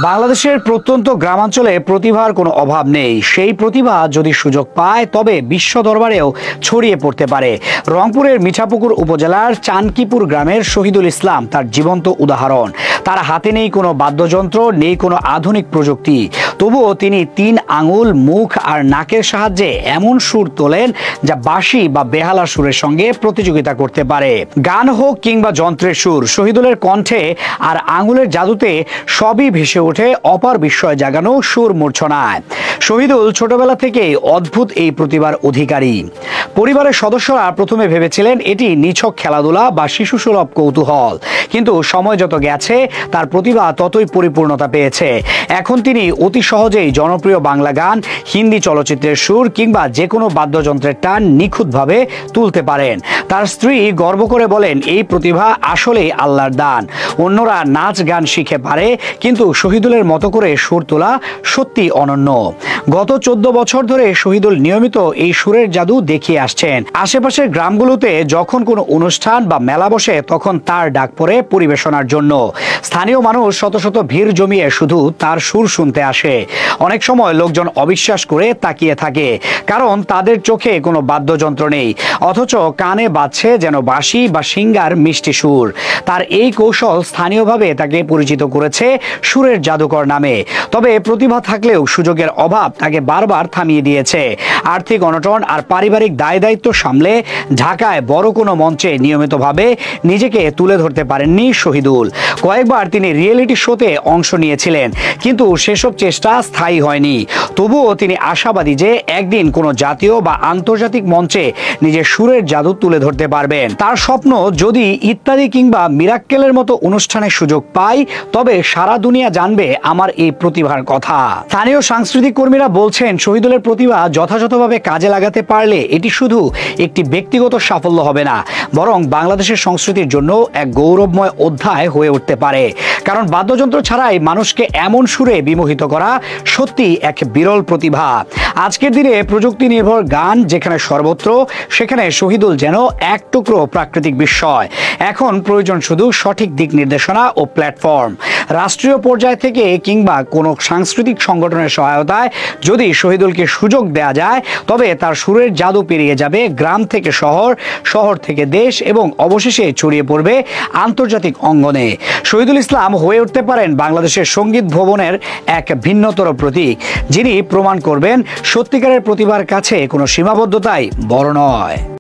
বাংলাদেশের প্রত্যন্ত গ্রামাঞ্চলে প্রতিভার কোনো অভাব নেই। সেই প্রতিভা যদি সুযোগ পায় তবে বিশ্ব দরবারেও ছড়িয়ে পড়তে পারে। রংপুরের মিঠাপুকুর উপজেলার চানকিপুর গ্রামের শহীদুল ইসলাম তার জীবন্ত উদাহরণ। তার হাতে নেই কোনো বাদ্যযন্ত্র, নেই কোনো আধুনিক প্রযুক্তি, তবুও তিনি 3 আঙুল, মুখ আর নাকের সাহায্যে এমন সুর তোলেন যা বাঁশি বা বেহালা সুরের সঙ্গে প্রতিযোগিতা করতে পারে। গান হোক কিংবা যন্ত্রের সুর, শহীদুলের কণ্ঠে আর আঙুলের জাদুতে সবই ভেসে ওঠে অপার বিস্ময় জাগানো সুর মূর্ছনায়। শহীদুল ছোটবেলা থেকেই অদ্ভুত এই প্রতিভার অধিকারী। পরিবারের সদস্যরা প্রথমে ভেবেছিলেন এটি নিছক খেলাধুলা বা শিশুসুলভ কৌতূহল, কিন্তু সময় যত গেছে তার প্রতিভা ততই পরিপূর্ণতা পেয়েছে। এখন তিনি অতি সহজেই জনপ্রিয় বাংলা গান, হিন্দি চলচ্চিত্রের সুর কিংবা যে কোনো বাদ্যযন্ত্রের টান নিখুঁতভাবে তুলতে পারেন। তার স্ত্রী গর্ব করে বলেন, এই প্রতিভা আসলেই আল্লাহর দান। অন্যরা নাচ গান শিখে পারে, কিন্তু শহীদুলের মতো করে সুর তোলা সত্যি অনন্য। গত 14 বছর ধরে শহীদুল নিয়মিত এই সুরের জাদু দেখিয়ে আসছেন। আশেপাশের গ্রামগুলোতে যখন কোনো অনুষ্ঠান বা মেলা বসে তখন তার ডাক পড়ে পরিবেশনার জন্য। স্থানীয় মানুষ শত শত ভিড় জমিয়ে শুধু তার সুর শুনতে আসে। অনেক সময় লোকজন অবিশ্বাস করে তাকিয়ে থাকে, কারণ তাদের চোখে কোনো বাদ্যযন্ত্র নেই, অথচ কানে বাজছে যেন বাঁশি বা সিঙ্গার মিষ্টি সুর। তার এই কৌশল স্থানীয়ভাবে তাকে পরিচিত করেছে সুরের জাদুকর নামে। তবে প্রতিভা থাকলেও সুযোগের অভাব তাকে বারবার থামিয়ে দিয়েছে। আর্থিক অনটন আর পারিবারিক দায় দায়িত্ব সামলে ঢাকায় বড় কোনো মঞ্চে নিয়মিতভাবে নিজেকে তুলে ধরতে পারেননি শহীদুল। কয়েকবার তিনি রিয়েলিটি শোতে অংশ নিয়েছিলেন, কিন্তু সেসব চেষ্টা স্থায়ী হয়নি। তবুও তিনি আশাবাদী যে একদিন কোনো জাতীয় বা আন্তর্জাতিক মঞ্চে নিজের সুরের জাদু তুলে ধরতে পারবেন। তার স্বপ্ন, যদি ইত্যাদি কিংবা মিরাক্কেলের মতো অনুষ্ঠানের সুযোগ পাই তবে সারা দুনিয়া জানবে আমার এই প্রতিভার কথা। স্থানীয় সাংস্কৃতিক কর্মীরা বলছেন, শহীদুলের প্রতিভা যথাযথভাবে কাজে লাগাতে পারলে এটি শুধু একটি ব্যক্তিগত সাফল্য হবে না, বরং বাংলাদেশের সংস্কৃতির জন্য এক গৌরবময় অধ্যায় হয়ে উঠতে পারে। কারণ বাদ্যযন্ত্র ছাড়াই মানুষকে এমন সুরে বিমোহিত করা সত্যি এক বিরল প্রতিভা। আজকের দিনে প্রযুক্তি নির্ভর গান যেখানে সর্বত্র, সেখানে শহীদুল যেন এক টুকরো প্রাকৃতিক বিস্ময়। এখন প্রয়োজন শুধু সঠিক দিক নির্দেশনা ও প্ল্যাটফর্ম। রাষ্ট্রীয় পর্যায় থেকে কিংবা কোনো সাংস্কৃতিক সংগঠনের সহায়তায় যদি শহীদুলকে সুযোগ দেয়া যায়, তবে তার সুরের জাদু পেরিয়ে যাবে গ্রাম থেকে শহর, শহর থেকে দেশ এবং অবশেষে ছড়িয়ে পড়বে আন্তর্জাতিক অঙ্গনে। শহীদুল ইসলাম হয়ে উঠতে পারেন বাংলাদেশের সঙ্গীত ভবনের এক ভিন্নতর প্রতীক, যিনি প্রমাণ করবেন সত্যিকারের প্রতিভার কাছে কোনো সীমাবদ্ধতাই বড় নয়।